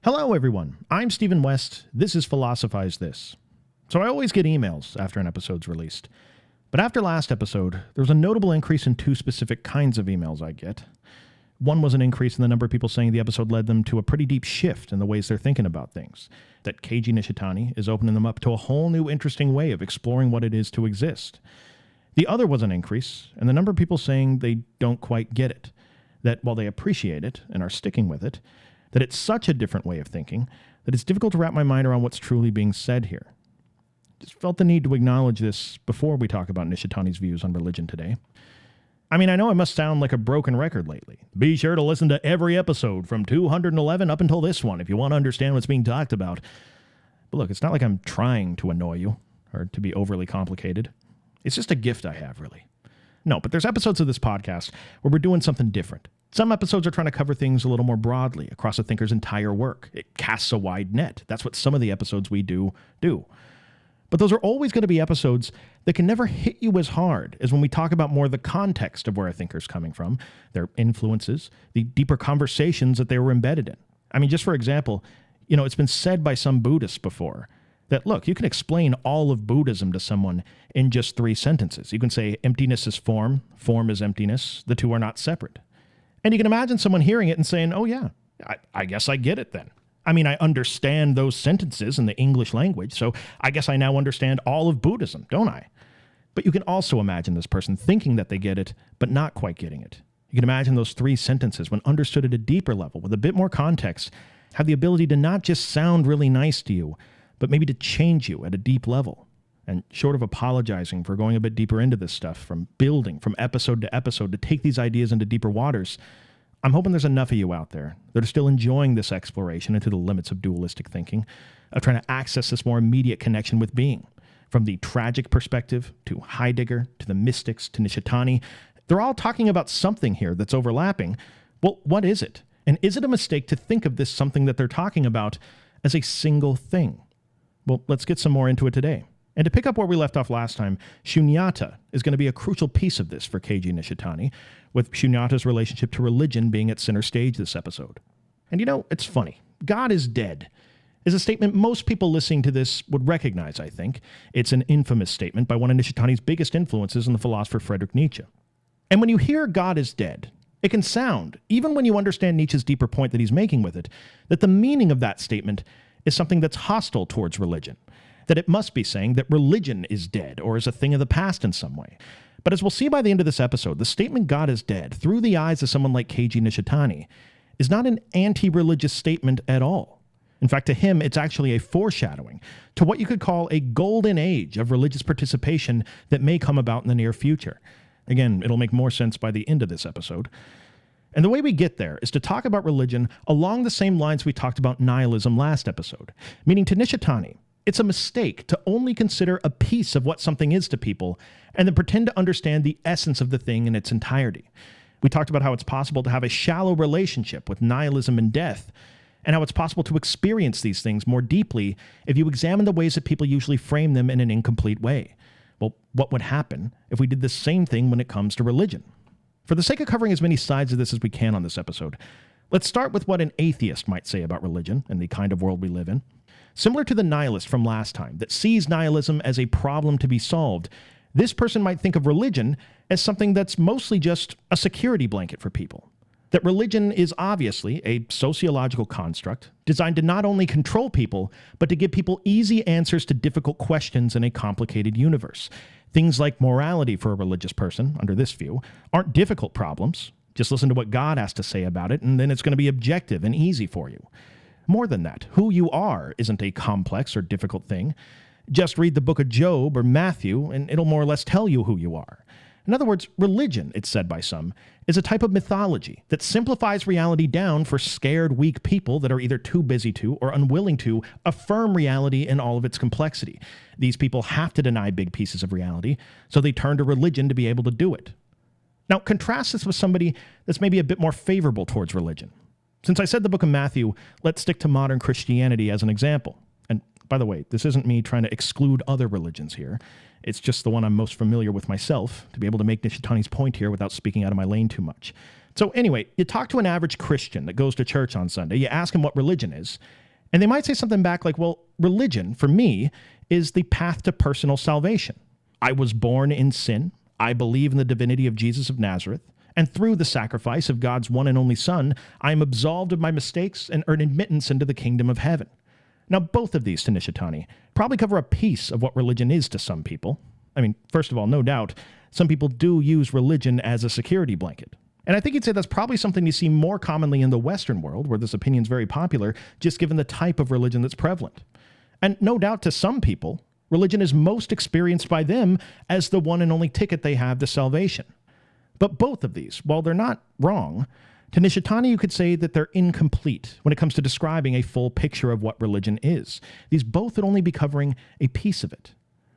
Hello, everyone. I'm Stephen West. This is Philosophize This. So I always get emails after an episode's released. But after last episode, there was a notable increase in two specific kinds of emails I get. One was an increase in the number of people saying the episode led them to a pretty deep shift in the ways they're thinking about things. That Keiji Nishitani is opening them up to a whole new interesting way of exploring what it is to exist. The other was an increase in the number of people saying they don't quite get it. That while they appreciate it and are sticking with it, that it's such a different way of thinking that it's difficult to wrap my mind around what's truly being said here. Just felt the need to acknowledge this before we talk about Nishitani's views on religion today. I mean, I know I must sound like a broken record lately. Be sure to listen to every episode from 211 up until this one if you want to understand what's being talked about. But look, it's not like I'm trying to annoy you or to be overly complicated. It's just a gift I have, really. No, but there's episodes of this podcast where we're doing something different. Some episodes are trying to cover things a little more broadly across a thinker's entire work. It casts a wide net. That's what some of the episodes we do. But those are always going to be episodes that can never hit you as hard as when we talk about more the context of where a thinker's coming from, their influences, the deeper conversations that they were embedded in. I mean, just for example, it's been said by some Buddhists before that, look, you can explain all of Buddhism to someone in just 3 sentences. You can say emptiness is form, form is emptiness, the two are not separate. And you can imagine someone hearing it and saying, oh yeah, I guess I get it then. I mean, I understand those sentences in the English language, so I guess I now understand all of Buddhism, don't I? But you can also imagine this person thinking that they get it, but not quite getting it. You can imagine those 3 sentences, when understood at a deeper level, with a bit more context, have the ability to not just sound really nice to you, but maybe to change you at a deep level. And short of apologizing for going a bit deeper into this stuff, from building, from episode to episode, to take these ideas into deeper waters, I'm hoping there's enough of you out there that are still enjoying this exploration into the limits of dualistic thinking, of trying to access this more immediate connection with being. From the tragic perspective, to Heidegger, to the mystics, to Nishitani, they're all talking about something here that's overlapping. Well, what is it? And is it a mistake to think of this something that they're talking about as a single thing? Well, let's get some more into it today. And to pick up where we left off last time, Sunyata is going to be a crucial piece of this for Keiji Nishitani, with Sunyata's relationship to religion being at center stage this episode. And it's funny. God is dead is a statement most people listening to this would recognize, I think. It's an infamous statement by one of Nishitani's biggest influences in the philosopher Friedrich Nietzsche. And when you hear God is dead, it can sound, even when you understand Nietzsche's deeper point that he's making with it, that the meaning of that statement is something that's hostile towards religion. That it must be saying that religion is dead or is a thing of the past in some way. But as we'll see by the end of this episode, the statement God is dead, through the eyes of someone like Keiji Nishitani, is not an anti-religious statement at all. In fact, to him, it's actually a foreshadowing to what you could call a golden age of religious participation that may come about in the near future. Again, it'll make more sense by the end of this episode. And the way we get there is to talk about religion along the same lines we talked about nihilism last episode, meaning to Nishitani, it's a mistake to only consider a piece of what something is to people and then pretend to understand the essence of the thing in its entirety. We talked about how it's possible to have a shallow relationship with nihilism and death, and how it's possible to experience these things more deeply if you examine the ways that people usually frame them in an incomplete way. Well, what would happen if we did the same thing when it comes to religion? For the sake of covering as many sides of this as we can on this episode, let's start with what an atheist might say about religion and the kind of world we live in. Similar to the nihilist from last time, that sees nihilism as a problem to be solved, this person might think of religion as something that's mostly just a security blanket for people. That religion is obviously a sociological construct designed to not only control people, but to give people easy answers to difficult questions in a complicated universe. Things like morality for a religious person, under this view, aren't difficult problems. Just listen to what God has to say about it, and then it's going to be objective and easy for you. More than that, who you are isn't a complex or difficult thing. Just read the book of Job or Matthew, and it'll more or less tell you who you are. In other words, religion, it's said by some, is a type of mythology that simplifies reality down for scared, weak people that are either too busy to or unwilling to affirm reality in all of its complexity. These people have to deny big pieces of reality, so they turn to religion to be able to do it. Now, contrast this with somebody that's maybe a bit more favorable towards religion. Since I said the book of Matthew, let's stick to modern Christianity as an example. And by the way, this isn't me trying to exclude other religions here. It's just the one I'm most familiar with myself, to be able to make Nishitani's point here without speaking out of my lane too much. So anyway, you talk to an average Christian that goes to church on Sunday, you ask him what religion is, and they might say something back like, well, religion, for me, is the path to personal salvation. I was born in sin. I believe in the divinity of Jesus of Nazareth. And through the sacrifice of God's one and only Son, I am absolved of my mistakes and earn admittance into the kingdom of heaven. Now, both of these to Nishitani probably cover a piece of what religion is to some people. I mean, first of all, no doubt, some people do use religion as a security blanket. And I think you'd say that's probably something you see more commonly in the Western world, where this opinion is very popular, just given the type of religion that's prevalent. And no doubt to some people, religion is most experienced by them as the one and only ticket they have to salvation. But both of these, while they're not wrong, to Nishitani you could say that they're incomplete when it comes to describing a full picture of what religion is. These both would only be covering a piece of it.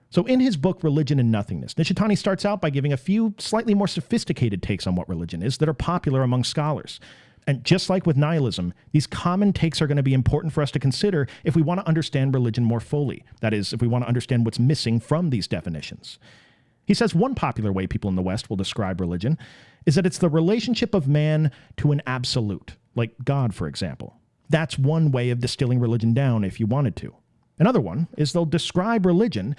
So in his book, Religion and Nothingness, Nishitani starts out by giving a few slightly more sophisticated takes on what religion is that are popular among scholars. And just like with nihilism, these common takes are going to be important for us to consider if we want to understand religion more fully. That is, if we want to understand what's missing from these definitions. He says one popular way people in the West will describe religion is that it's the relationship of man to an absolute, like God, for example. That's one way of distilling religion down if you wanted to. Another one is they'll describe religion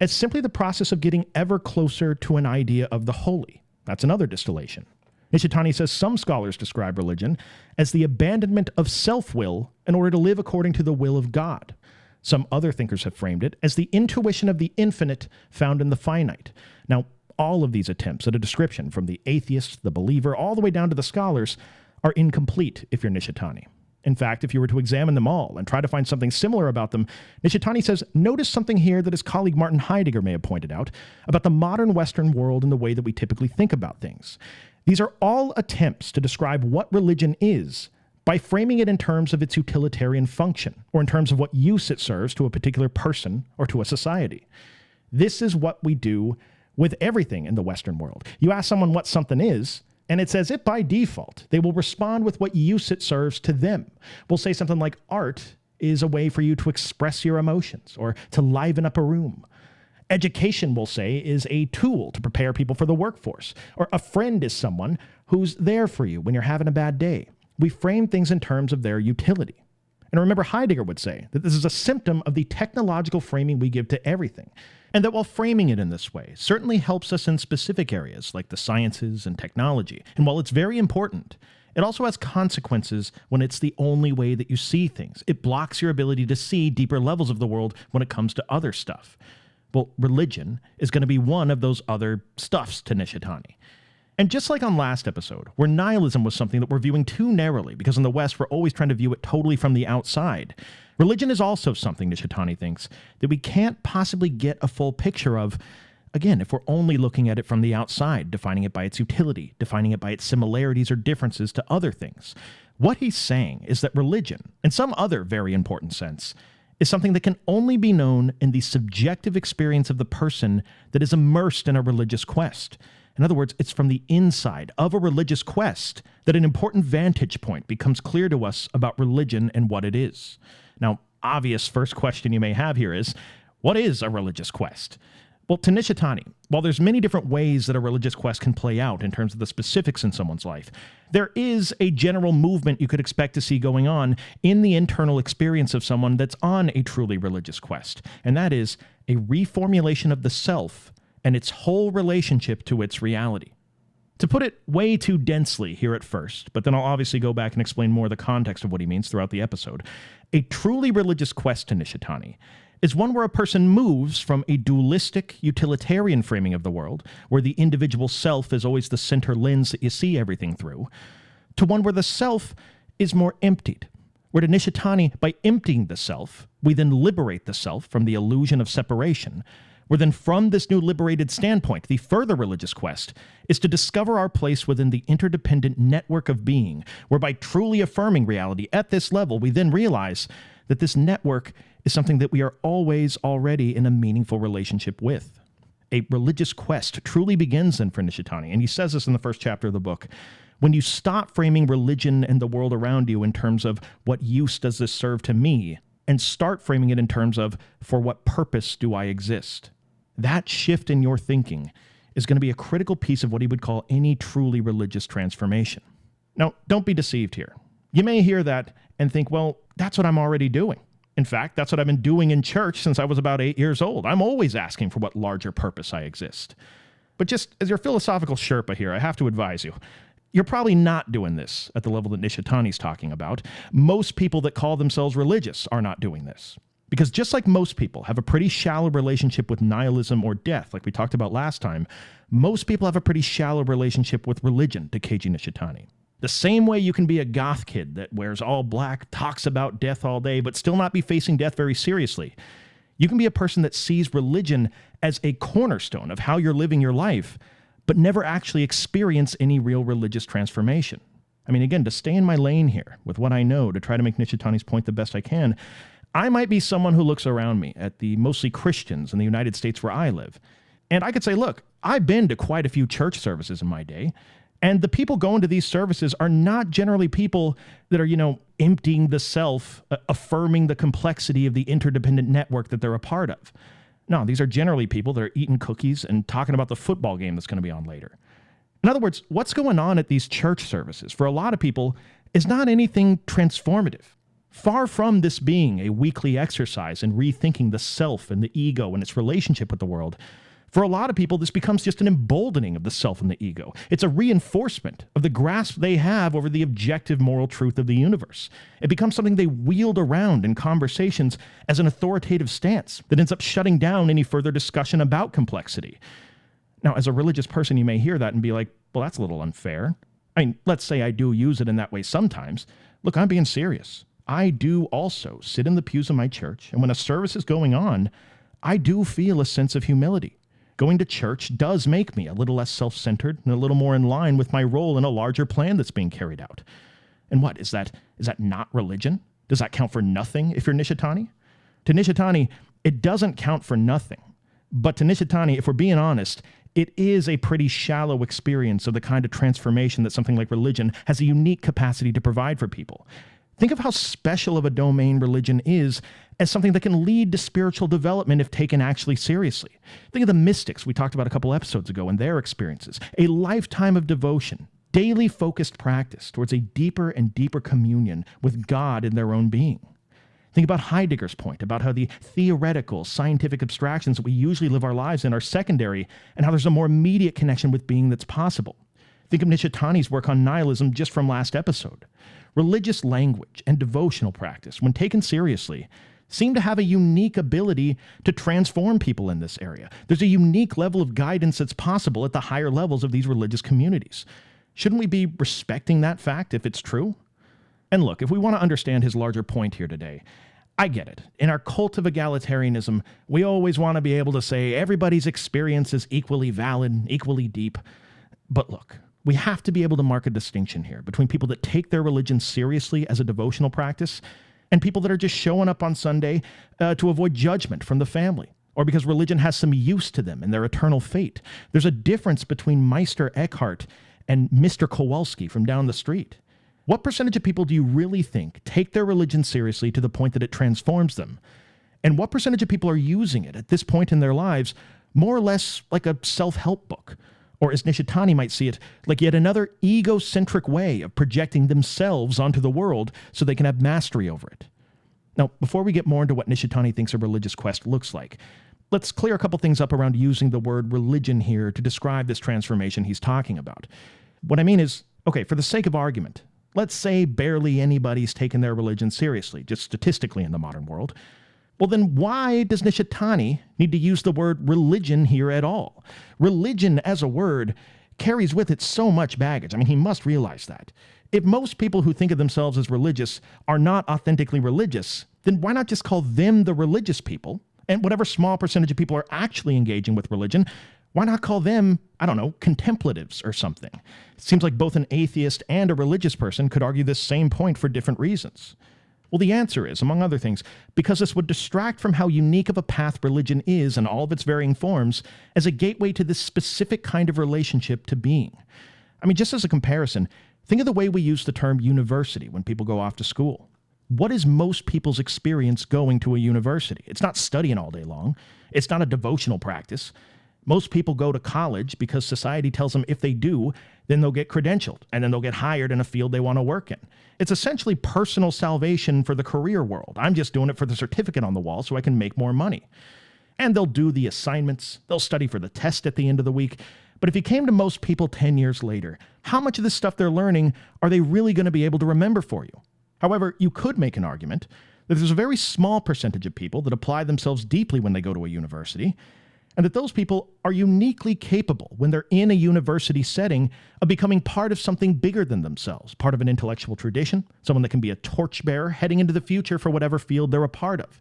as simply the process of getting ever closer to an idea of the holy. That's another distillation. Nishitani says some scholars describe religion as the abandonment of self-will in order to live according to the will of God. Some other thinkers have framed it as the intuition of the infinite found in the finite. Now, all of these attempts at a description, from the atheist, the believer, all the way down to the scholars, are incomplete if you're Nishitani. In fact, if you were to examine them all and try to find something similar about them, Nishitani says, notice something here that his colleague Martin Heidegger may have pointed out about the modern Western world and the way that we typically think about things. These are all attempts to describe what religion is by framing it in terms of its utilitarian function, or in terms of what use it serves to a particular person or to a society. This is what we do with everything in the Western world. You ask someone what something is, and it's as if by default, they will respond with what use it serves to them. We'll say something like, art is a way for you to express your emotions or to liven up a room. Education, we'll say, is a tool to prepare people for the workforce. Or a friend is someone who's there for you when you're having a bad day. We frame things in terms of their utility. And remember, Heidegger would say that this is a symptom of the technological framing we give to everything. And that while framing it in this way certainly helps us in specific areas like the sciences and technology. And while it's very important, it also has consequences when it's the only way that you see things. It blocks your ability to see deeper levels of the world when it comes to other stuff. Well, religion is going to be one of those other stuffs to Nishitani. And just like on last episode, where nihilism was something that we're viewing too narrowly because in the West we're always trying to view it totally from the outside, religion is also something, Nishitani thinks, that we can't possibly get a full picture of, again, if we're only looking at it from the outside, defining it by its utility, defining it by its similarities or differences to other things. What he's saying is that religion, in some other very important sense, is something that can only be known in the subjective experience of the person that is immersed in a religious quest. In other words, it's from the inside of a religious quest that an important vantage point becomes clear to us about religion and what it is. Now, obvious first question you may have here is, what is a religious quest? Well, to Nishitani, while there's many different ways that a religious quest can play out in terms of the specifics in someone's life, there is a general movement you could expect to see going on in the internal experience of someone that's on a truly religious quest, and that is a reformulation of the self and its whole relationship to its reality. To put it way too densely here at first, but then I'll obviously go back and explain more of the context of what he means throughout the episode, a truly religious quest to Nishitani is one where a person moves from a dualistic, utilitarian framing of the world, where the individual self is always the center lens that you see everything through, to one where the self is more emptied, where to Nishitani, by emptying the self, we then liberate the self from the illusion of separation, where then from this new liberated standpoint, the further religious quest is to discover our place within the interdependent network of being, where by truly affirming reality at this level, we then realize that this network is something that we are always already in a meaningful relationship with. A religious quest truly begins then for Nishitani, and he says this in the first chapter of the book. When you stop framing religion and the world around you in terms of what use does this serve to me, and start framing it in terms of for what purpose do I exist, That shift in your thinking is going to be a critical piece of what he would call any truly religious transformation. Now, don't be deceived here. You may hear that and think, well, that's what I'm already doing. In fact, that's what I've been doing in church since I was about 8 years old. I'm always asking for what larger purpose I exist. But just as your philosophical Sherpa here, I have to advise you, you're probably not doing this at the level that Nishitani's talking about. Most people that call themselves religious are not doing this. Because just like most people have a pretty shallow relationship with nihilism or death, like we talked about last time, most people have a pretty shallow relationship with religion, to Keiji Nishitani. The same way you can be a goth kid that wears all black, talks about death all day, but still not be facing death very seriously. You can be a person that sees religion as a cornerstone of how you're living your life, but never actually experience any real religious transformation. I mean, again, to stay in my lane here with what I know, to try to make Nishitani's point the best I can, I might be someone who looks around me at the mostly Christians in the United States where I live, and I could say, look, I've been to quite a few church services in my day, and the people going to these services are not generally people that are, emptying the self, affirming the complexity of the interdependent network that they're a part of. No, these are generally people that are eating cookies and talking about the football game that's going to be on later. In other words, what's going on at these church services for a lot of people is not anything transformative. Far from this being a weekly exercise in rethinking the self and the ego and its relationship with the world, for a lot of people, this becomes just an emboldening of the self and the ego. It's a reinforcement of the grasp they have over the objective moral truth of the universe. It becomes something they wield around in conversations as an authoritative stance that ends up shutting down any further discussion about complexity. Now, as a religious person, you may hear that and be like, well, that's a little unfair. I mean, let's say I do use it in that way sometimes. Look, I'm being serious. I do also sit in the pews of my church, and when a service is going on, I do feel a sense of humility. Going to church does make me a little less self-centered and a little more in line with my role in a larger plan that's being carried out. And what, is that not religion? Does that count for nothing if you're Nishitani? To Nishitani, it doesn't count for nothing. But to Nishitani, if we're being honest, it is a pretty shallow experience of the kind of transformation that something like religion has a unique capacity to provide for people. Think of how special of a domain religion is as something that can lead to spiritual development if taken actually seriously. Think of the mystics we talked about a couple episodes ago and their experiences. A lifetime of devotion, daily focused practice towards a deeper and deeper communion with God in their own being. Think about Heidegger's point about how the theoretical, scientific abstractions that we usually live our lives in are secondary, and how there's a more immediate connection with being that's possible. Think of Nishitani's work on nihilism just from last episode. Religious language and devotional practice, when taken seriously, seem to have a unique ability to transform people in this area. There's a unique level of guidance that's possible at the higher levels of these religious communities. Shouldn't we be respecting that fact if it's true? And look, if we want to understand his larger point here today, I get it. In our cult of egalitarianism, we always want to be able to say everybody's experience is equally valid, equally deep. But look, we have to be able to mark a distinction here between people that take their religion seriously as a devotional practice and people that are just showing up on Sunday to avoid judgment from the family, or because religion has some use to them and their eternal fate. There's a difference between Meister Eckhart and Mr. Kowalski from down the street. What percentage of people do you really think take their religion seriously to the point that it transforms them? And what percentage of people are using it at this point in their lives more or less like a self-help book? Or as Nishitani might see it, like yet another egocentric way of projecting themselves onto the world so they can have mastery over it. Now, before we get more into what Nishitani thinks a religious quest looks like, let's clear a couple things up around using the word religion here to describe this transformation he's talking about. What I mean is, okay, for the sake of argument, let's say barely anybody's taken their religion seriously, just statistically in the modern world. Well, then why does Nishitani need to use the word religion here at all? Religion as a word carries with it so much baggage. I mean, he must realize that. If most people who think of themselves as religious are not authentically religious, then why not just call them the religious people? And whatever small percentage of people are actually engaging with religion, why not call them, I don't know, contemplatives or something? It seems like both an atheist and a religious person could argue this same point for different reasons. Well, the answer is, among other things, because this would distract from how unique of a path religion is in all of its varying forms as a gateway to this specific kind of relationship to being. I mean, just as a comparison, think of the way we use the term university when people go off to school. What is most people's experience going to a university? It's not studying all day long. It's not a devotional practice. Most people go to college because society tells them if they do, then they'll get credentialed, and then they'll get hired in a field they want to work in. It's essentially personal salvation for the career world. I'm just doing it for the certificate on the wall so I can make more money. And they'll do the assignments. They'll study for the test at the end of the week. But if you came to most people 10 years later, how much of this stuff they're learning are they really going to be able to remember for you? However, you could make an argument that there's a very small percentage of people that apply themselves deeply when they go to a university, and that those people are uniquely capable when they're in a university setting of becoming part of something bigger than themselves, part of an intellectual tradition, someone that can be a torchbearer heading into the future for whatever field they're a part of.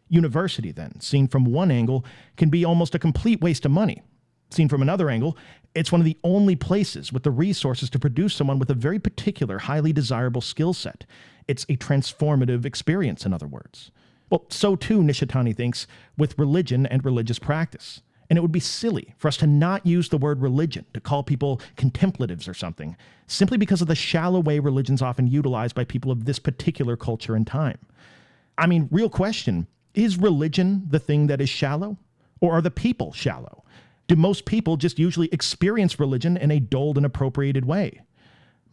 University, then, seen from one angle, can be almost a complete waste of money. Seen from another angle, it's one of the only places with the resources to produce someone with a very particular, highly desirable skill set. It's a transformative experience, in other words. Well, so too, Nishitani thinks, with religion and religious practice. And it would be silly for us to not use the word religion, to call people contemplatives or something, simply because of the shallow way religion's often utilized by people of this particular culture and time. I mean, real question, is religion the thing that is shallow? Or are the people shallow? Do most people just usually experience religion in a dulled and appropriated way?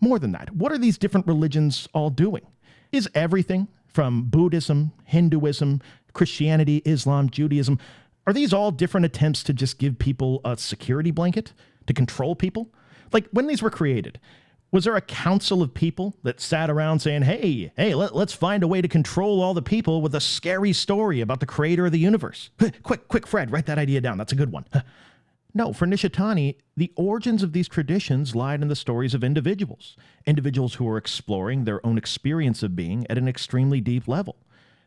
More than that, what are these different religions all doing? Is everything from Buddhism, Hinduism, Christianity, Islam, Judaism, are these all different attempts to just give people a security blanket, to control people? Like, when these were created, was there a council of people that sat around saying, hey, let's find a way to control all the people with a scary story about the creator of the universe? Quick, Fred, write that idea down. That's a good one. No, for Nishitani, the origins of these traditions lied in the stories of individuals who were exploring their own experience of being at an extremely deep level.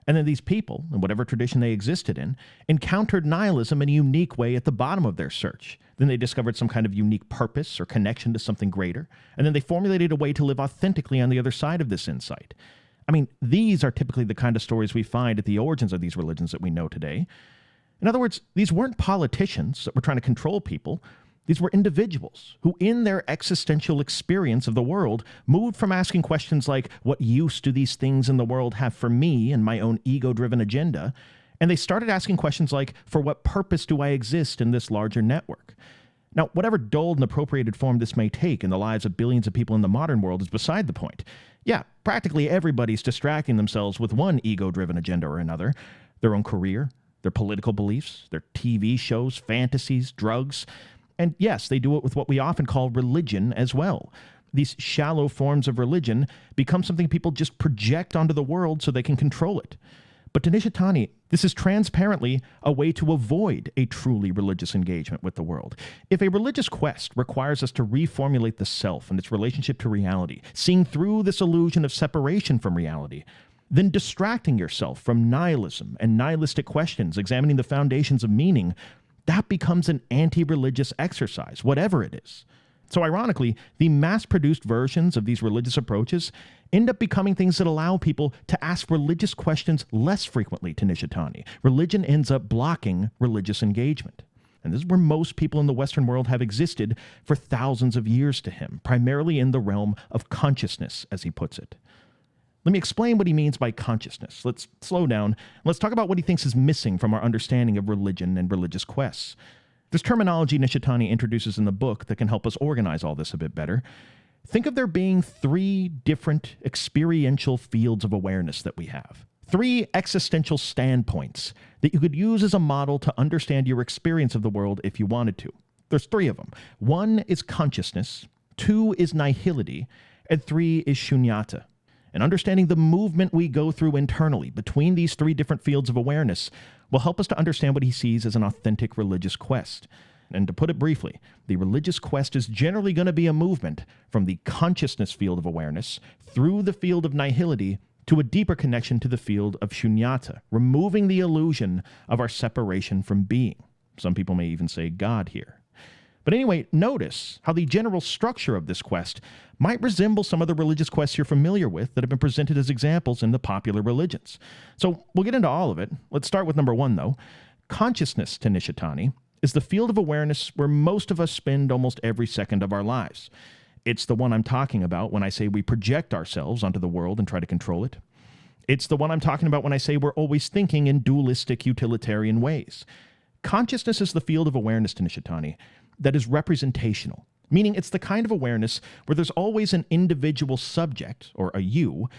And then these people, in whatever tradition they existed in, encountered nihilism in a unique way at the bottom of their search. Then they discovered some kind of unique purpose or connection to something greater, and then they formulated a way to live authentically on the other side of this insight. I mean, these are typically the kind of stories we find at the origins of these religions that we know today. In other words, these weren't politicians that were trying to control people. These were individuals who, in their existential experience of the world, moved from asking questions like, what use do these things in the world have for me and my own ego-driven agenda? And they started asking questions like, for what purpose do I exist in this larger network? Now, whatever dulled and appropriated form this may take in the lives of billions of people in the modern world is beside the point. Yeah, practically everybody's distracting themselves with one ego-driven agenda or another, their own career, their political beliefs, their TV shows, fantasies, drugs. And yes, they do it with what we often call religion as well. These shallow forms of religion become something people just project onto the world so they can control it. But to Nishitani, this is transparently a way to avoid a truly religious engagement with the world. If a religious quest requires us to reformulate the self and its relationship to reality, seeing through this illusion of separation from reality, then distracting yourself from nihilism and nihilistic questions, examining the foundations of meaning, that becomes an anti-religious exercise, whatever it is. So ironically, the mass-produced versions of these religious approaches end up becoming things that allow people to ask religious questions less frequently to Nishitani. Religion ends up blocking religious engagement. And this is where most people in the Western world have existed for thousands of years to him, primarily in the realm of consciousness, as he puts it. Let me explain what he means by consciousness. Let's slow down. Let's talk about what he thinks is missing from our understanding of religion and religious quests. There's terminology Nishitani introduces in the book that can help us organize all this a bit better. Think of there being 3 different experiential fields of awareness that we have. 3 existential standpoints that you could use as a model to understand your experience of the world if you wanted to. There's 3 of them. 1 is consciousness, 2 is nihility, and 3 is sunyata. And understanding the movement we go through internally between these 3 different fields of awareness will help us to understand what he sees as an authentic religious quest. And to put it briefly, the religious quest is generally going to be a movement from the consciousness field of awareness through the field of nihility to a deeper connection to the field of sunyata, removing the illusion of our separation from being. Some people may even say God here. But anyway, notice how the general structure of this quest might resemble some of the religious quests you're familiar with that have been presented as examples in the popular religions. So we'll get into all of it. Let's start with number 1, though. Consciousness, to Nishitani, is the field of awareness where most of us spend almost every second of our lives. It's the one I'm talking about when I say we project ourselves onto the world and try to control it. It's the one I'm talking about when I say we're always thinking in dualistic utilitarian ways. Consciousness is the field of awareness to Nishitani that is representational, meaning it's the kind of awareness where there's always an individual subject, or a you,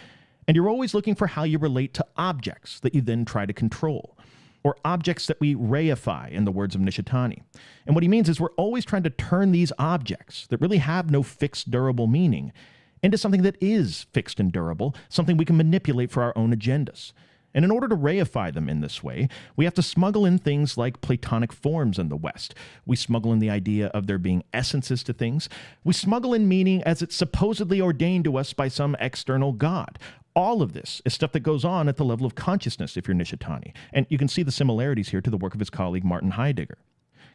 and you're always looking for how you relate to objects that you then try to control, or objects that we reify, in the words of Nishitani. And what he means is we're always trying to turn these objects that really have no fixed, durable meaning into something that is fixed and durable, something we can manipulate for our own agendas. And in order to reify them in this way, we have to smuggle in things like Platonic forms in the West. We smuggle in the idea of there being essences to things. We smuggle in meaning as it's supposedly ordained to us by some external god. All of this is stuff that goes on at the level of consciousness if you're Nishitani. And you can see the similarities here to the work of his colleague Martin Heidegger.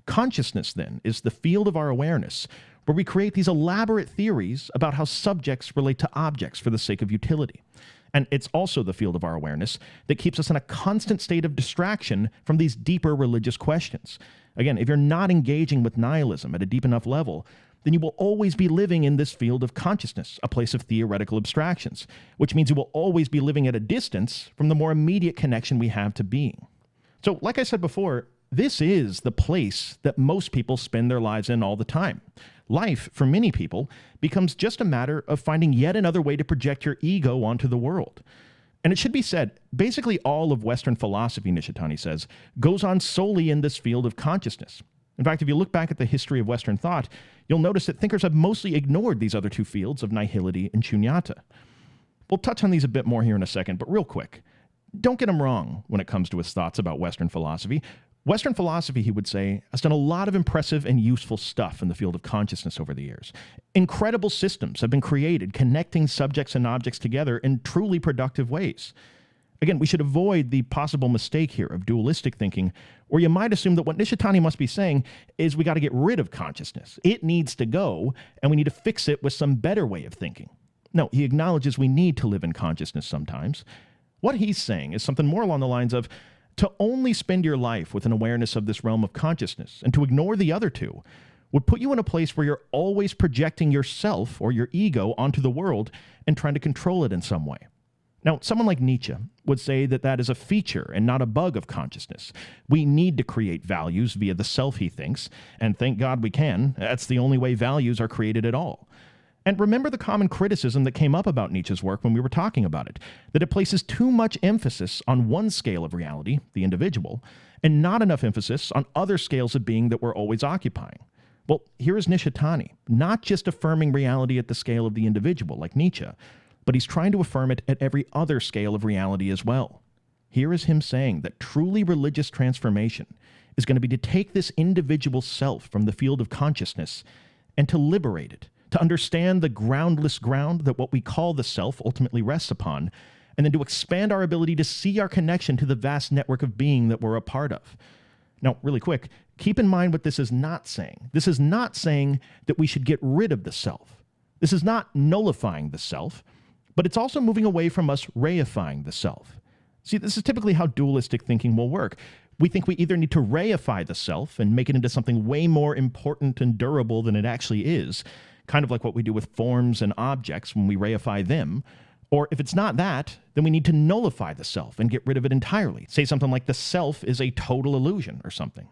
Consciousness, then, is the field of our awareness where we create these elaborate theories about how subjects relate to objects for the sake of utility. And it's also the field of our awareness that keeps us in a constant state of distraction from these deeper religious questions. Again, if you're not engaging with nihilism at a deep enough level, then you will always be living in this field of consciousness, a place of theoretical abstractions, which means you will always be living at a distance from the more immediate connection we have to being. So, like I said before, this is the place that most people spend their lives in all the time. Life, for many people, becomes just a matter of finding yet another way to project your ego onto the world. And it should be said, basically all of Western philosophy, Nishitani says, goes on solely in this field of consciousness. In fact, if you look back at the history of Western thought, you'll notice that thinkers have mostly ignored these other two fields of nihility and sunyata. We'll touch on these a bit more here in a second, but real quick, don't get him wrong when it comes to his thoughts about Western philosophy. Western philosophy, he would say, has done a lot of impressive and useful stuff in the field of consciousness over the years. Incredible systems have been created connecting subjects and objects together in truly productive ways. Again, we should avoid the possible mistake here of dualistic thinking, where you might assume that what Nishitani must be saying is we got to get rid of consciousness. It needs to go, and we need to fix it with some better way of thinking. No, he acknowledges we need to live in consciousness sometimes. What he's saying is something more along the lines of, to only spend your life with an awareness of this realm of consciousness and to ignore the other two would put you in a place where you're always projecting yourself or your ego onto the world and trying to control it in some way. Now, someone like Nietzsche would say that that is a feature and not a bug of consciousness. We need to create values via the self, he thinks, and thank God we can. That's the only way values are created at all. And remember the common criticism that came up about Nietzsche's work when we were talking about it, that it places too much emphasis on one scale of reality, the individual, and not enough emphasis on other scales of being that we're always occupying. Well, here is Nishitani, not just affirming reality at the scale of the individual, like Nietzsche, but he's trying to affirm it at every other scale of reality as well. Here is him saying that truly religious transformation is going to be to take this individual self from the field of consciousness and to liberate it, to understand the groundless ground that what we call the self ultimately rests upon, and then to expand our ability to see our connection to the vast network of being that we're a part of. Now, really quick, keep in mind what this is not saying. This is not saying that we should get rid of the self. This is not nullifying the self, but it's also moving away from us reifying the self. See, this is typically how dualistic thinking will work. We think we either need to reify the self and make it into something way more important and durable than it actually is, kind of like what we do with forms and objects when we reify them. Or if it's not that, then we need to nullify the self and get rid of it entirely. Say something like the self is a total illusion or something.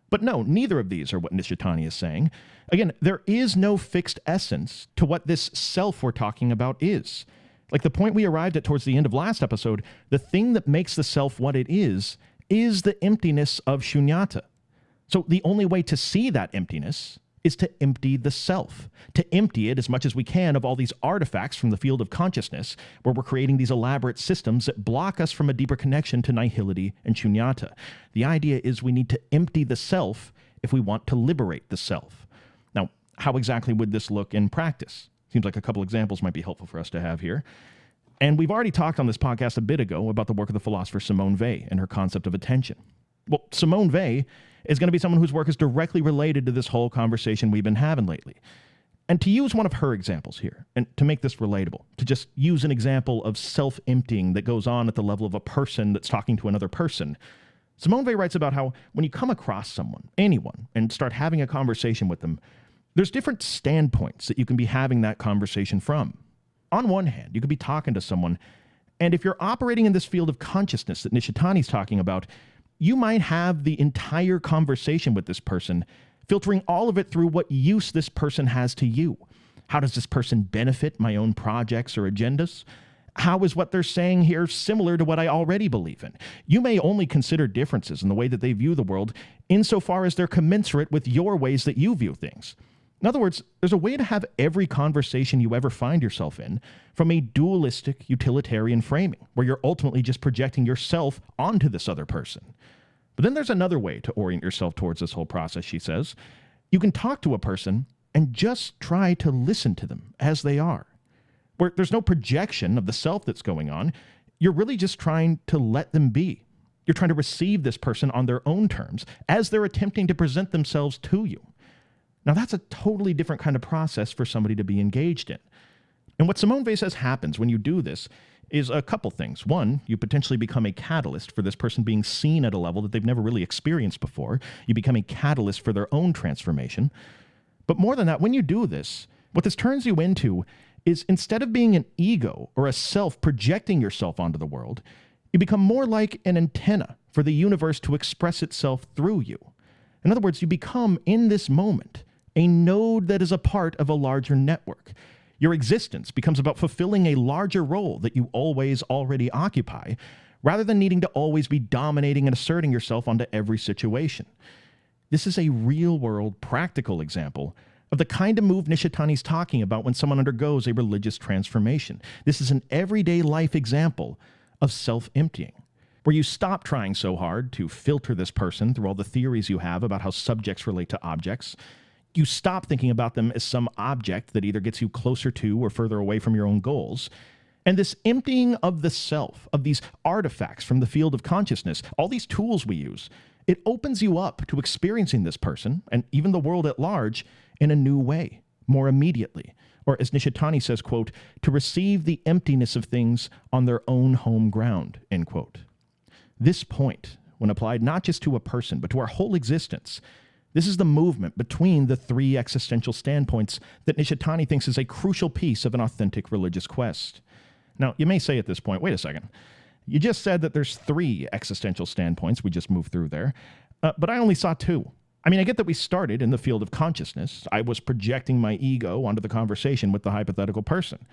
But no, neither of these are what Nishitani is saying. Again, there is no fixed essence to what this self we're talking about is. Like the point we arrived at towards the end of last episode, the thing that makes the self what it is the emptiness of shunyata. So the only way to see that emptiness is to empty the self, to empty it as much as we can of all these artifacts from the field of consciousness, where we're creating these elaborate systems that block us from a deeper connection to nihility and shunyata. The idea is we need to empty the self if we want to liberate the self. Now, how exactly would this look in practice? Seems like a couple examples might be helpful for us to have here. And we've already talked on this podcast a bit ago about the work of the philosopher Simone Weil and her concept of attention. Well, Simone Weil is going to be someone whose work is directly related to this whole conversation we've been having lately. And to use one of her examples here, and to make this relatable, to just use an example of self-emptying that goes on at the level of a person that's talking to another person, Simone Weil writes about how when you come across someone, anyone, and start having a conversation with them, there's different standpoints that you can be having that conversation from. On one hand, you could be talking to someone And if you're operating in this field of consciousness that Nishitani's talking about, you might have the entire conversation with this person, filtering all of it through what use this person has to you. How does this person benefit my own projects or agendas? How is what they're saying here similar to what I already believe in? You may only consider differences in the way that they view the world insofar as they're commensurate with your ways that you view things. In other words, there's a way to have every conversation you ever find yourself in from a dualistic, utilitarian framing, where you're ultimately just projecting yourself onto this other person. But then there's another way to orient yourself towards this whole process, she says. You can talk to a person and just try to listen to them as they are, where there's no projection of the self that's going on. You're really just trying to let them be. You're trying to receive this person on their own terms as they're attempting to present themselves to you. Now, that's a totally different kind of process for somebody to be engaged in. And what Simone Weil says happens when you do this is a couple things. One, you potentially become a catalyst for this person being seen at a level that they've never really experienced before. You become a catalyst for their own transformation. But more than that, when you do this, what this turns you into is, instead of being an ego or a self projecting yourself onto the world, you become more like an antenna for the universe to express itself through you. In other words, you become, in this moment, a node that is a part of a larger network. Your existence becomes about fulfilling a larger role that you always already occupy, rather than needing to always be dominating and asserting yourself onto every situation. This is a real-world, practical example of the kind of move Nishitani's talking about when someone undergoes a religious transformation. This is an everyday life example of self-emptying, where you stop trying so hard to filter this person through all the theories you have about how subjects relate to objects. You stop thinking about them as some object that either gets you closer to or further away from your own goals. And this emptying of the self, of these artifacts from the field of consciousness, all these tools we use, it opens you up to experiencing this person, and even the world at large, in a new way, more immediately. Or as Nishitani says, quote, to receive the emptiness of things on their own home ground, end quote. This point, when applied not just to a person, but to our whole existence, this is the movement between the three existential standpoints that Nishitani thinks is a crucial piece of an authentic religious quest. Now, you may say at this point, wait a second, you just said that there's three existential standpoints, we just moved through there, but I only saw two. I mean, I get that we started in the field of consciousness. I was projecting my ego onto the conversation with the hypothetical person.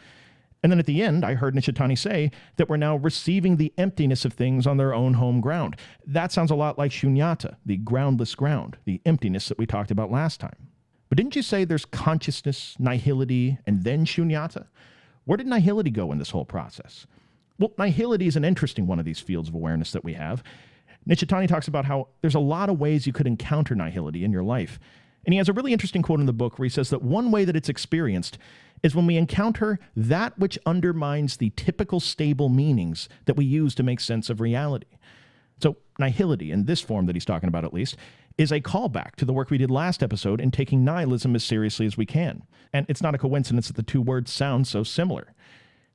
And then at the end, I heard Nishitani say that we're now receiving the emptiness of things on their own home ground. That sounds a lot like Sunyata, the groundless ground, the emptiness that we talked about last time. But didn't you say there's consciousness, nihility, and then Sunyata? Where did nihility go in this whole process? Well, nihility is an interesting one of these fields of awareness that we have. Nishitani talks about how there's a lot of ways you could encounter nihility in your life. And he has a really interesting quote in the book where he says that one way that it's experienced is when we encounter that which undermines the typical stable meanings that we use to make sense of reality. So nihility, in this form that he's talking about at least, is a callback to the work we did last episode in taking nihilism as seriously as we can. And it's not a coincidence that the two words sound so similar.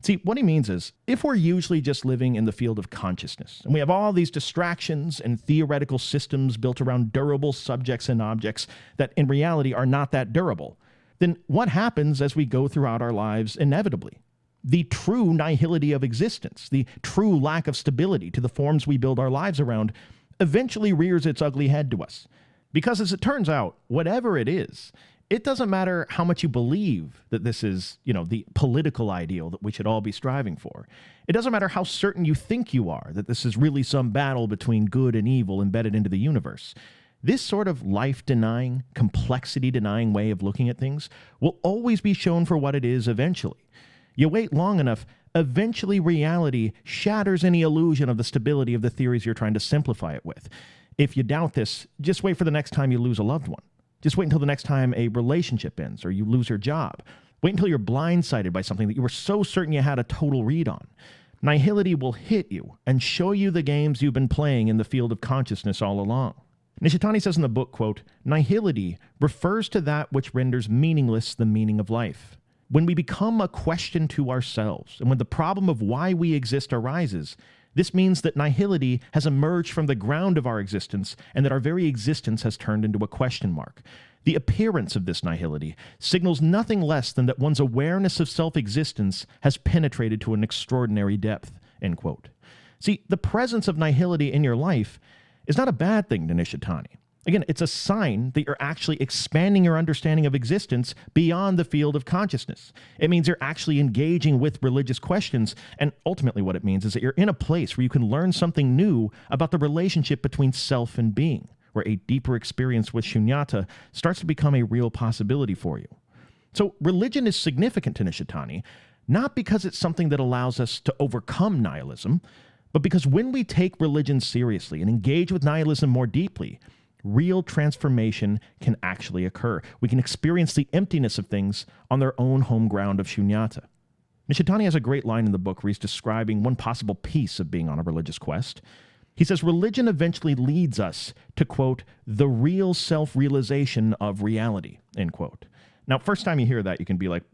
See, what he means is, if we're usually just living in the field of consciousness, and we have all these distractions and theoretical systems built around durable subjects and objects that in reality are not that durable, then what happens as we go throughout our lives inevitably? The true nihility of existence, the true lack of stability to the forms we build our lives around, eventually rears its ugly head to us. Because as it turns out, whatever it is, it doesn't matter how much you believe that this is, the political ideal that we should all be striving for. It doesn't matter how certain you think you are that this is really some battle between good and evil embedded into the universe. This sort of life-denying, complexity-denying way of looking at things will always be shown for what it is eventually. You wait long enough, eventually reality shatters any illusion of the stability of the theories you're trying to simplify it with. If you doubt this, just wait for the next time you lose a loved one. Just wait until the next time a relationship ends or you lose your job. Wait until you're blindsided by something that you were so certain you had a total read on. Nihility will hit you and show you the games you've been playing in the field of consciousness all along. Nishitani says in the book, quote, nihility refers to that which renders meaningless the meaning of life. When we become a question to ourselves, and when the problem of why we exist arises, this means that nihility has emerged from the ground of our existence and that our very existence has turned into a question mark. The appearance of this nihility signals nothing less than that one's awareness of self-existence has penetrated to an extraordinary depth, end quote. See, the presence of nihility in your life is not a bad thing to Nishitani. Again, it's a sign that you're actually expanding your understanding of existence beyond the field of consciousness. It means you're actually engaging with religious questions, and ultimately what it means is that you're in a place where you can learn something new about the relationship between self and being, where a deeper experience with Sunyata starts to become a real possibility for you. So religion is significant to Nishitani, not because it's something that allows us to overcome nihilism, but because when we take religion seriously and engage with nihilism more deeply, real transformation can actually occur. We can experience the emptiness of things on their own home ground of Sunyata. Nishitani has a great line in the book where he's describing one possible piece of being on a religious quest. He says, religion eventually leads us to, quote, the real self-realization of reality, end quote. Now, first time you hear that, you can be like,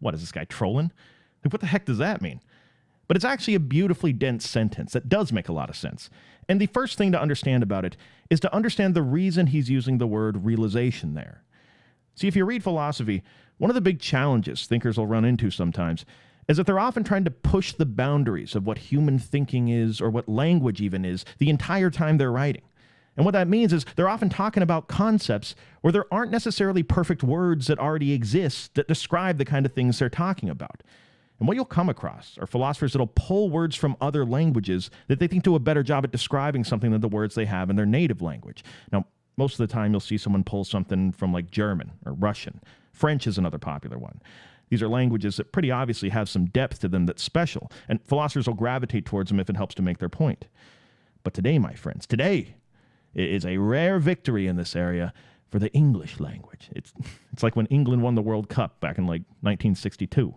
what, is this guy trolling? Like, what the heck does that mean? But it's actually a beautifully dense sentence that does make a lot of sense. And the first thing to understand about it is to understand the reason he's using the word realization there. See, if you read philosophy, one of the big challenges thinkers will run into sometimes is that they're often trying to push the boundaries of what human thinking is or what language even is the entire time they're writing. And what that means is they're often talking about concepts where there aren't necessarily perfect words that already exist that describe the kind of things they're talking about. And what you'll come across are philosophers that'll pull words from other languages that they think do a better job at describing something than the words they have in their native language. Now, most of the time you'll see someone pull something from like German or Russian. French is another popular one. These are languages that pretty obviously have some depth to them that's special, and philosophers will gravitate towards them if it helps to make their point. But today, my friends, today is a rare victory in this area for the English language. It's like when England won the World Cup back in like 1962.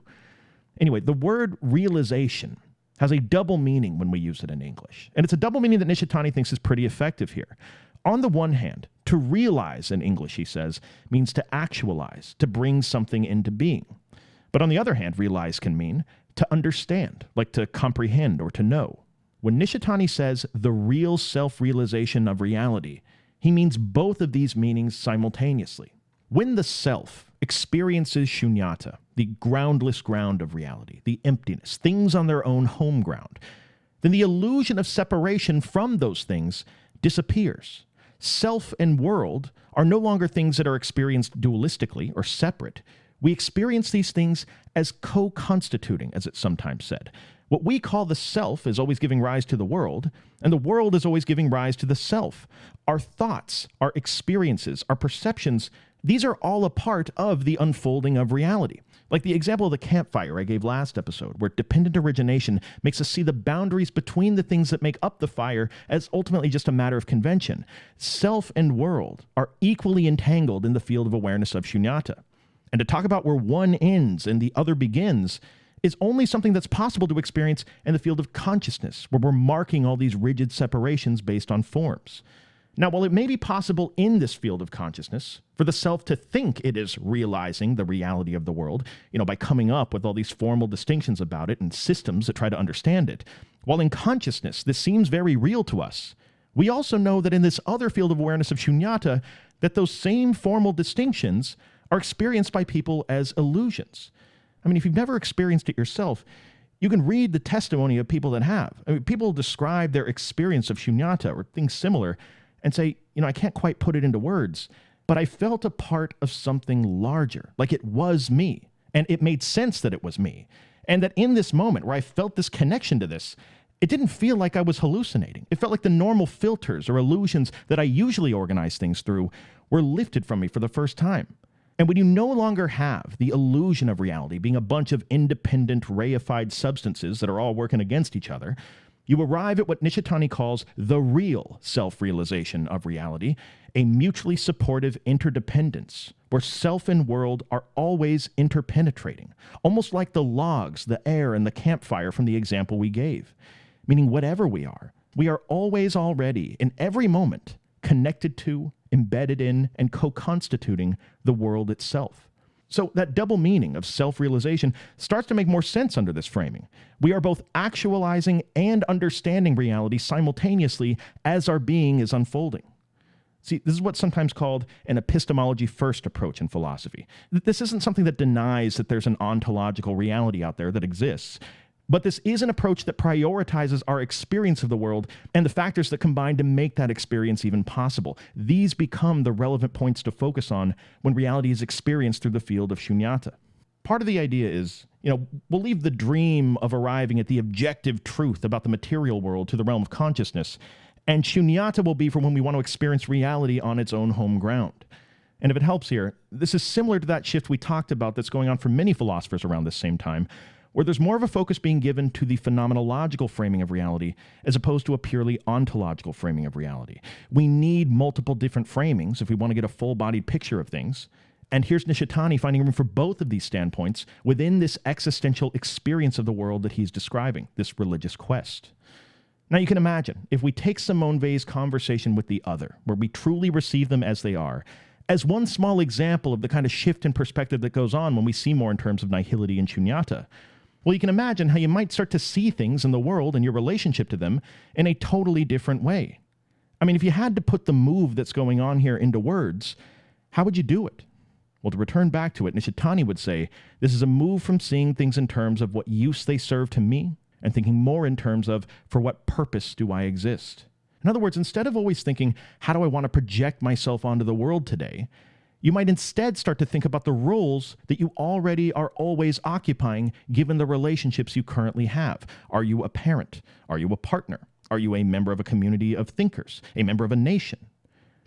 Anyway, the word realization has a double meaning when we use it in English. And it's a double meaning that Nishitani thinks is pretty effective here. On the one hand, to realize in English, he says, means to actualize, to bring something into being. But on the other hand, realize can mean to understand, like to comprehend or to know. When Nishitani says the real self-realization of reality, he means both of these meanings simultaneously. When the self experiences shunyata, the groundless ground of reality, the emptiness, things on their own home ground, then the illusion of separation from those things disappears. Self and world are no longer things that are experienced dualistically or separate. We experience these things as co-constituting, as it's sometimes said. What we call the self is always giving rise to the world, and the world is always giving rise to the self. Our thoughts, our experiences, our perceptions, these are all a part of the unfolding of reality. Like the example of the campfire I gave last episode, where dependent origination makes us see the boundaries between the things that make up the fire as ultimately just a matter of convention. Self and world are equally entangled in the field of awareness of shunyata. And to talk about where one ends and the other begins is only something that's possible to experience in the field of consciousness, where we're marking all these rigid separations based on forms. Now, while it may be possible in this field of consciousness for the self to think it is realizing the reality of the world, by coming up with all these formal distinctions about it and systems that try to understand it, while in consciousness this seems very real to us, we also know that in this other field of awareness of shunyata, that those same formal distinctions are experienced by people as illusions. I mean, if you've never experienced it yourself, you can read the testimony of people that have. I mean, people describe their experience of shunyata or things similar and say, I can't quite put it into words, but I felt a part of something larger, like it was me, and it made sense that it was me, and that in this moment where I felt this connection to this, it didn't feel like I was hallucinating. It felt like the normal filters or illusions that I usually organize things through were lifted from me for the first time. And when you no longer have the illusion of reality being a bunch of independent, reified substances that are all working against each other, you arrive at what Nishitani calls the real self-realization of reality, a mutually supportive interdependence, where self and world are always interpenetrating, almost like the logs, the air, and the campfire from the example we gave. Meaning whatever we are always already, in every moment, connected to, embedded in, and co-constituting the world itself. So that double meaning of self-realization starts to make more sense under this framing. We are both actualizing and understanding reality simultaneously as our being is unfolding. See, this is what's sometimes called an epistemology-first approach in philosophy. This isn't something that denies that there's an ontological reality out there that exists, But this is an approach that prioritizes our experience of the world and the factors that combine to make that experience even possible. These become the relevant points to focus on when reality is experienced through the field of Sunyata. Part of the idea is, we'll leave the dream of arriving at the objective truth about the material world to the realm of consciousness, and Sunyata will be for when we want to experience reality on its own home ground. And if it helps here, this is similar to that shift we talked about that's going on for many philosophers around this same time, where there's more of a focus being given to the phenomenological framing of reality as opposed to a purely ontological framing of reality. We need multiple different framings if we want to get a full-bodied picture of things. And here's Nishitani finding room for both of these standpoints within this existential experience of the world that he's describing, this religious quest. Now you can imagine, if we take Simone Weil's conversation with the other, where we truly receive them as they are, as one small example of the kind of shift in perspective that goes on when we see more in terms of nihility and Sunyata, well, you can imagine how you might start to see things in the world and your relationship to them in a totally different way. I mean, if you had to put the move that's going on here into words, how would you do it? Well, to return back to it, Nishitani would say, this is a move from seeing things in terms of what use they serve to me and thinking more in terms of, for what purpose do I exist? In other words, instead of always thinking, how do I want to project myself onto the world today, you might instead start to think about the roles that you already are always occupying given the relationships you currently have. Are you a parent? Are you a partner? Are you a member of a community of thinkers? A member of a nation?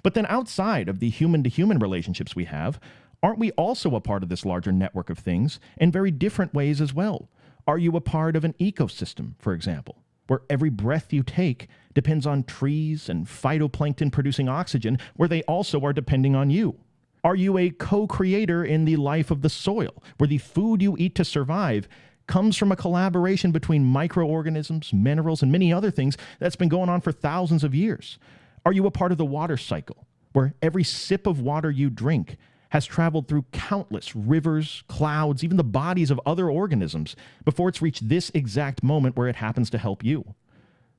But then outside of the human-to-human relationships we have, aren't we also a part of this larger network of things in very different ways as well? Are you a part of an ecosystem, for example, where every breath you take depends on trees and phytoplankton producing oxygen, where they also are depending on you? Are you a co-creator in the life of the soil, where the food you eat to survive comes from a collaboration between microorganisms, minerals, and many other things that's been going on for thousands of years? Are you a part of the water cycle, where every sip of water you drink has traveled through countless rivers, clouds, even the bodies of other organisms before it's reached this exact moment where it happens to help you?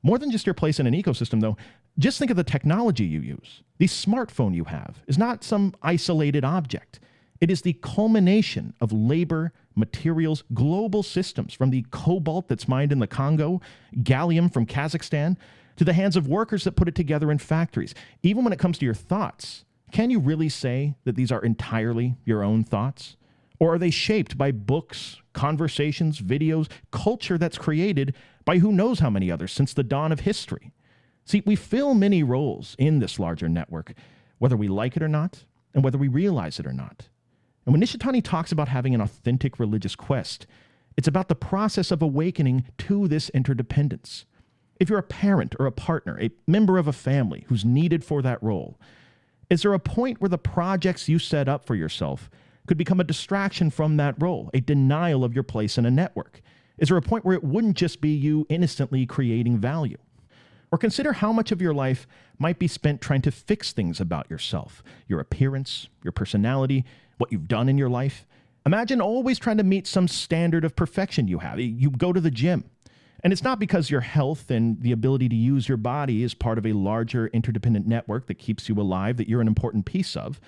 More than just your place in an ecosystem, though, just think of the technology you use. The smartphone you have is not some isolated object. It is the culmination of labor, materials, global systems, from the cobalt that's mined in the Congo, gallium from Kazakhstan, to the hands of workers that put it together in factories. Even when it comes to your thoughts, can you really say that these are entirely your own thoughts? Or are they shaped by books, conversations, videos, culture that's created by who knows how many others since the dawn of history? See, we fill many roles in this larger network, whether we like it or not, and whether we realize it or not. And when Nishitani talks about having an authentic religious quest, it's about the process of awakening to this interdependence. If you're a parent or a partner, a member of a family who's needed for that role, is there a point where the projects you set up for yourself could become a distraction from that role, a denial of your place in a network? Is there a point where it wouldn't just be you innocently creating value? Or consider how much of your life might be spent trying to fix things about yourself, your appearance, your personality, what you've done in your life. Imagine always trying to meet some standard of perfection you have. You go to the gym, and it's not because your health and the ability to use your body is part of a larger interdependent network that keeps you alive that you're an important piece of.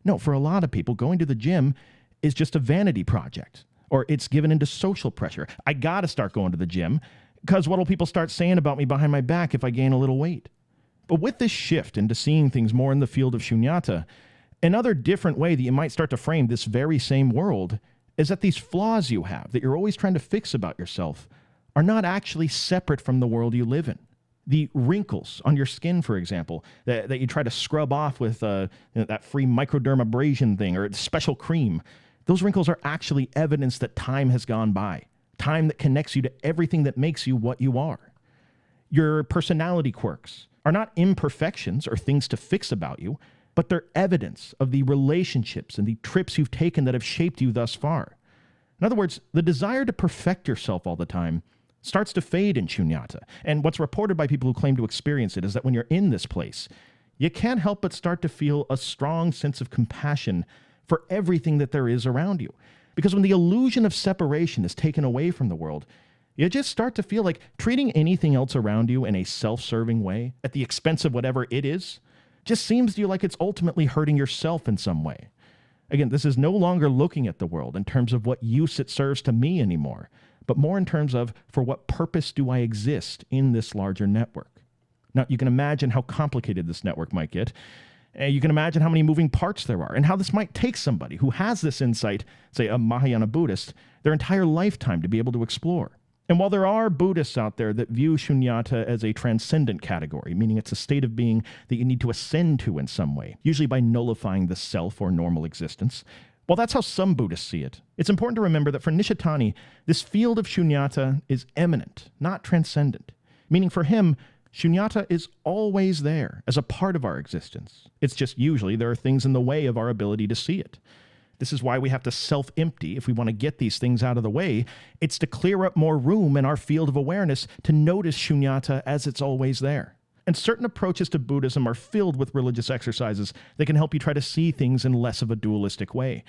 No, for a lot of people, going to the gym is just a vanity project, or it's given into social pressure. I got to start going to the gym because what will people start saying about me behind my back if I gain a little weight? But with this shift into seeing things more in the field of Sunyata, another different way that you might start to frame this very same world is that these flaws you have that you're always trying to fix about yourself are not actually separate from the world you live in. The wrinkles on your skin, for example, that you try to scrub off with that free microdermabrasion thing or special cream, those wrinkles are actually evidence that time has gone by, time that connects you to everything that makes you what you are. Your personality quirks are not imperfections or things to fix about you, but they're evidence of the relationships and the trips you've taken that have shaped you thus far. In other words, the desire to perfect yourself all the time starts to fade in Sunyata. And what's reported by people who claim to experience it is that when you're in this place, you can't help but start to feel a strong sense of compassion for everything that there is around you. Because when the illusion of separation is taken away from the world, you just start to feel like treating anything else around you in a self-serving way at the expense of whatever it is just seems to you like it's ultimately hurting yourself in some way. Again, this is no longer looking at the world in terms of what use it serves to me anymore, but more in terms of, for what purpose do I exist in this larger network? Now, you can imagine how complicated this network might get. You can imagine how many moving parts there are and how this might take somebody who has this insight, say a Mahayana Buddhist, their entire lifetime to be able to explore. And while there are Buddhists out there that view Sunyata as a transcendent category, meaning it's a state of being that you need to ascend to in some way, usually by nullifying the self or normal existence, while that's how some Buddhists see it, it's important to remember that for Nishitani, this field of Sunyata is immanent, not transcendent, meaning for him, Sunyata is always there as a part of our existence. It's just usually there are things in the way of our ability to see it. This is why we have to self-empty if we want to get these things out of the way. It's to clear up more room in our field of awareness to notice Sunyata as it's always there. And certain approaches to Buddhism are filled with religious exercises that can help you try to see things in less of a dualistic way.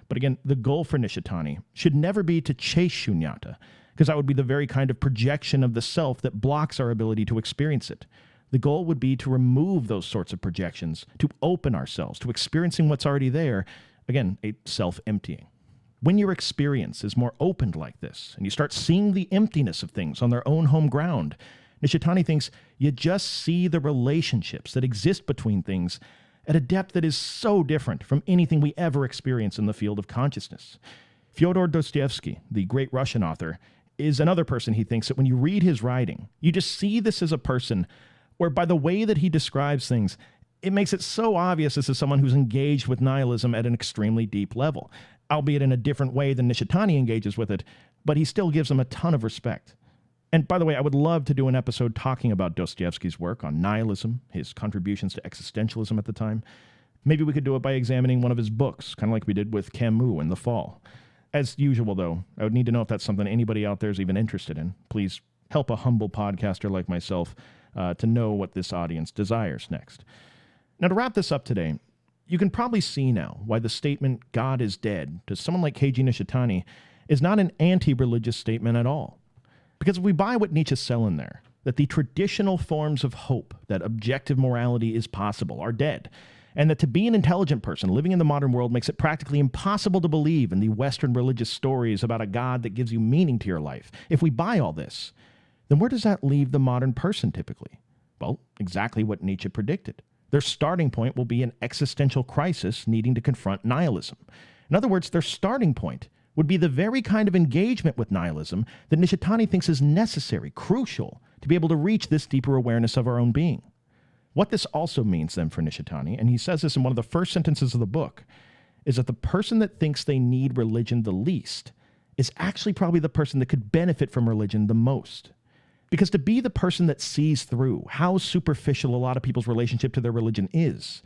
But again, the goal for Nishitani should never be to chase Sunyata, because that would be the very kind of projection of the self that blocks our ability to experience it. The goal would be to remove those sorts of projections, to open ourselves to experiencing what's already there. Again, a self-emptying. When your experience is more opened like this, and you start seeing the emptiness of things on their own home ground, Nishitani thinks you just see the relationships that exist between things at a depth that is so different from anything we ever experience in the field of consciousness. Fyodor Dostoevsky, the great Russian author, is another person he thinks that when you read his writing, you just see this as a person where by the way that he describes things, it makes it so obvious this is someone who's engaged with nihilism at an extremely deep level, albeit in a different way than Nishitani engages with it, but he still gives him a ton of respect. And by the way, I would love to do an episode talking about Dostoevsky's work on nihilism, his contributions to existentialism at the time. Maybe we could do it by examining one of his books, kind of like we did with Camus in The Fall. As usual, though, I would need to know if that's something anybody out there is even interested in. Please help a humble podcaster like myself to know what this audience desires next. Now, to wrap this up today, you can probably see now why the statement, God is dead, to someone like Keiji Nishitani, is not an anti-religious statement at all. Because if we buy what Nietzsche's selling there, that the traditional forms of hope, that objective morality is possible, are dead, and that to be an intelligent person living in the modern world makes it practically impossible to believe in the Western religious stories about a God that gives you meaning to your life, if we buy all this, then where does that leave the modern person typically? Well, exactly what Nietzsche predicted. Their starting point will be an existential crisis needing to confront nihilism. In other words, their starting point would be the very kind of engagement with nihilism that Nishitani thinks is necessary, crucial, to be able to reach this deeper awareness of our own being. What this also means then for Nishitani, and he says this in one of the first sentences of the book, is that the person that thinks they need religion the least is actually probably the person that could benefit from religion the most. Because to be the person that sees through how superficial a lot of people's relationship to their religion is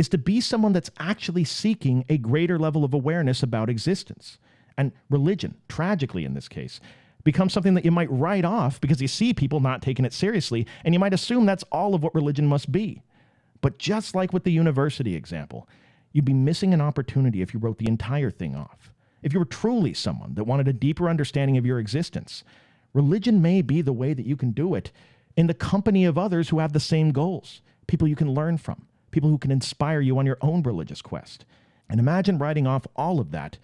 to be someone that's actually seeking a greater level of awareness about existence. And religion, tragically in this case, becomes something that you might write off because you see people not taking it seriously, and you might assume that's all of what religion must be. But just like with the university example, you'd be missing an opportunity if you wrote the entire thing off. If you were truly someone that wanted a deeper understanding of your existence, religion may be the way that you can do it in the company of others who have the same goals, people you can learn from, people who can inspire you on your own religious quest. And imagine writing off all of that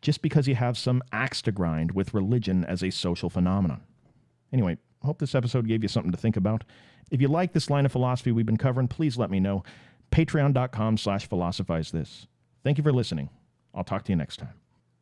just because you have some axe to grind with religion as a social phenomenon. Anyway, I hope this episode gave you something to think about. If you like this line of philosophy we've been covering, please let me know. Patreon.com/philosophizethis. Thank you for listening. I'll talk to you next time.